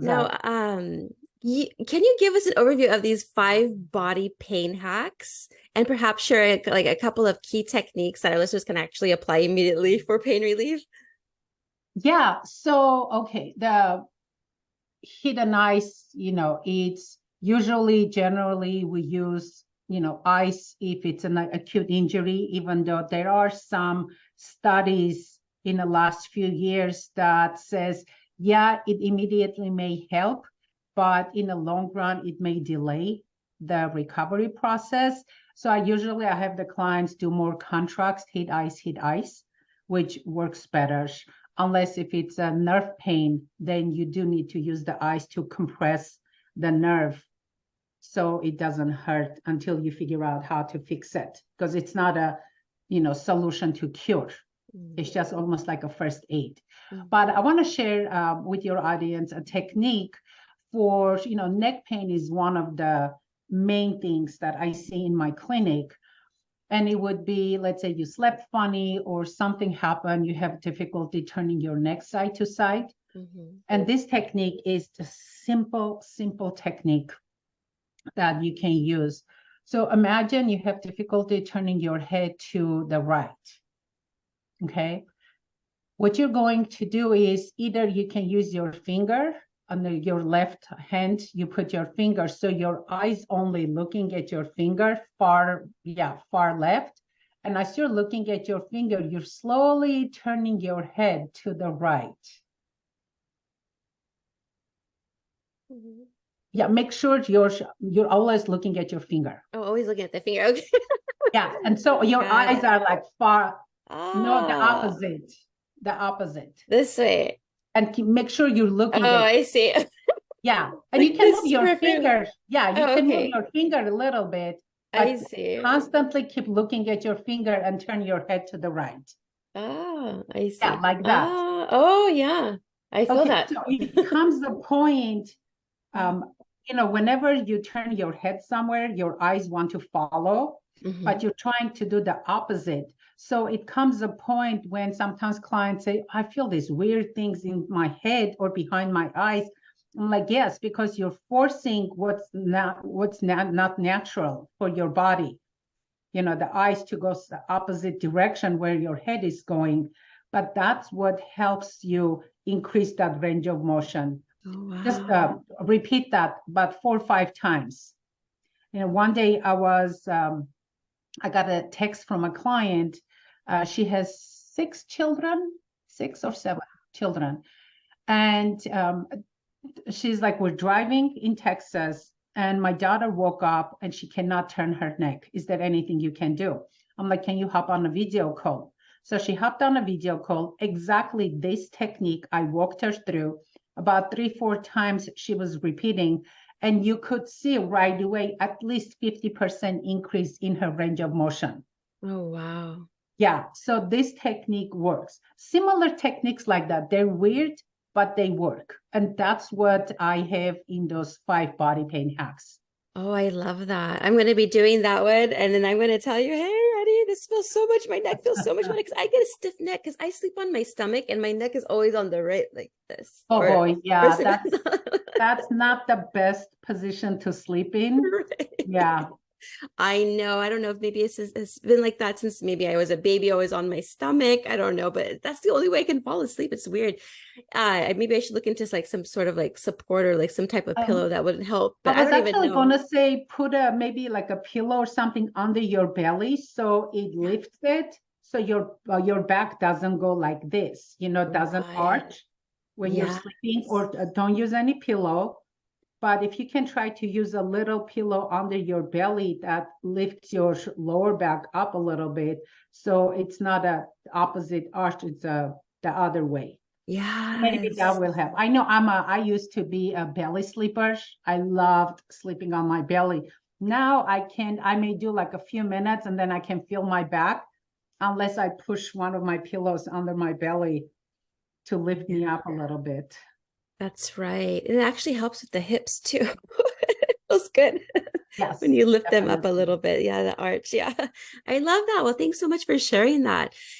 Now, Exactly. can you give us an overview of these five body pain hacks and perhaps share like a couple of key techniques that our listeners can actually apply immediately for pain relief? Yeah. So, okay, the hit and ice, it's usually generally we use, ice if it's an acute injury, even though there are some studies in the last few years that says, yeah, it immediately may help, but in the long run, it may delay the recovery process. So I have the clients do more contracts, hit ice, which works better, unless if it's a nerve pain, then you do need to use the ice to compress the nerve so it doesn't hurt until you figure out how to fix it, because it's not a solution to cure. It's just almost like a first aid. But I want to share with your audience a technique for, neck pain is one of the main things that I see in my clinic. And it would be, let's say you slept funny or something happened, you have difficulty turning your neck side to side. Mm-hmm. And this technique is a simple technique that you can use. So imagine you have difficulty turning your head to the right. Okay. What you're going to do is either you can use your finger under your left hand, you put your finger so your eyes only looking at your finger far left. And as you're looking at your finger, you're slowly turning your head to the right. Mm-hmm. Yeah, make sure you're always looking at your finger. Oh, always looking at the finger. Okay. Yeah, and so your Got eyes it. are like far, no, the Ah, opposite, the opposite. this way. And make sure you're Oh, looking at. I see. Yeah, and you Like can move this your peripheral. finger. Yeah, you Oh, can move okay. your finger a little bit, I but see. constantly keep looking at your finger and turn your head to the right. Oh, I Yeah, see. like that. Ah, oh, yeah. I feel Okay, that. so it comes the point, whenever you turn your head somewhere, your eyes want to follow, Hmm. but you're trying to do the opposite. So it comes a point when sometimes clients say, I feel these weird things in my head or behind my eyes. I'm like, yes, because you're forcing what's not natural for your body. The eyes to go the opposite direction where your head is going. But that's what helps you increase that range of motion. Oh, Just wow. repeat that about 4 or 5 times. One day I got a text from a client. She has 6 children, 6 or 7 children. And she's like, we're driving in Texas, and my daughter woke up and she cannot turn her neck. Is there anything you can do? I'm like, can you hop on a video call? So she hopped on a video call. Exactly this technique I walked her through. About 3 or 4 times she was repeating, and you could see right away at least 50% increase in her range of motion. Oh, wow. Yeah, so this technique works. Similar techniques like that, they're weird, but they work. And that's what I have in those 5 body pain hacks. Oh, I love that. I'm going to be doing that one. And then I'm going to tell you, hey, Eddie, this feels so much. My neck feels so much better because I get a stiff neck because I sleep on my stomach and my neck is always on the right, like this. Oh boy, Or yeah, sleep that's not the best position to sleep in. right. Yeah. I know. I don't know if maybe it's been like that since maybe I was a baby, always on my stomach. I don't know, but that's the only way I can fall asleep. It's weird. Maybe I should look into like some sort of like support or like some type of pillow Um, that would help, I but I was don't even actually know. gonna say put a maybe like a pillow or something under your belly so it lifts it so your back doesn't go like this, doesn't Right. arch when you're Yes. sleeping, or don't use any pillow. But if you can try to use a little pillow under your belly that lifts your lower back up a little bit, so it's not a opposite arch, it's the other way. Maybe that Yes. will help. I know I used to be a belly sleeper. I loved sleeping on my belly. Now I may do like a few minutes and then I can feel my back unless I push one of my pillows under my belly to lift me Yeah, up a little bit. that's right. It actually helps with the hips too. It feels good when Yes, you lift them up a definitely. little bit. Yeah, the arch. Yeah. I love that. Well, thanks so much for sharing that.